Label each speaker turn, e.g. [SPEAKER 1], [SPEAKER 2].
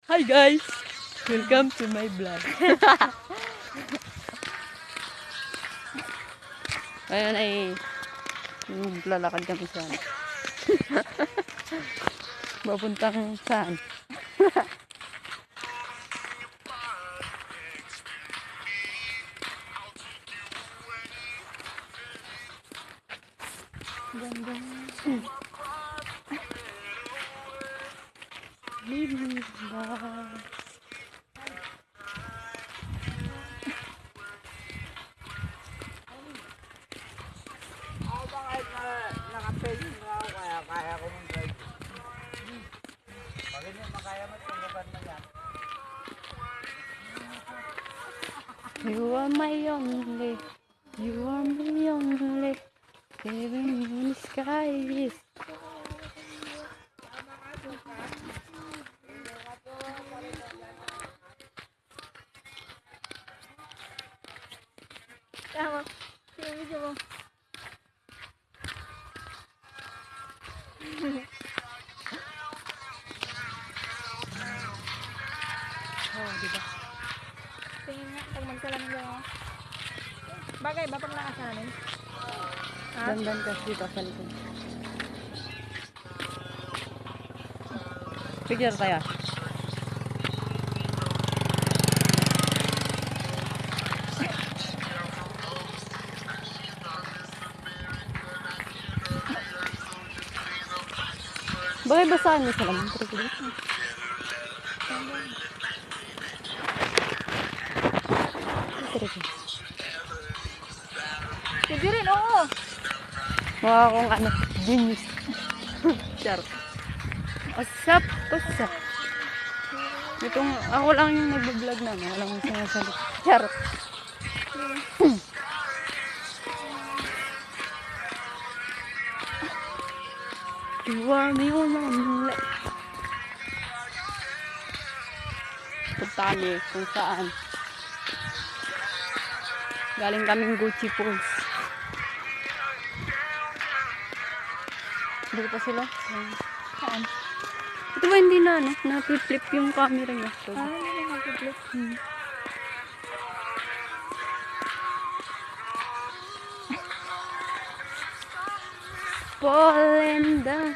[SPEAKER 1] Hi guys! Welcome to my vlog. Ngayon ay lalakad kami saan. Papuntang saan? Ganda. Living life.
[SPEAKER 2] Naka-paging na ako kaya ko mag-drive. Pag hindi makaya mo, tunggaban mo yan.
[SPEAKER 1] You are my only, you are my only, even when the sky is.
[SPEAKER 3] Tama. Sino mo?
[SPEAKER 1] Oh, diba?
[SPEAKER 3] Tingin nga, pag magsalamin lang ako. Bagay ba pag nakasalamin? Ha?
[SPEAKER 1] Dandan kasi dito sa likod. Picture tayo. Bagay basahan mo sila.
[SPEAKER 3] Sige rin, oo.
[SPEAKER 1] Mga akong ano, genius. Char. Usap, usap. Itong, ako lang yung nag-vlog na, walang sinasabi. Char. Iwami ko naman. Punta kami kung saan. Galing kaming Gucci Falls. Dito pa sila.
[SPEAKER 3] Saan?
[SPEAKER 1] Ito ba hindi na, ano? Na-flip yung camera niya. So,
[SPEAKER 3] Hindi na mag-flip.
[SPEAKER 1] falling down.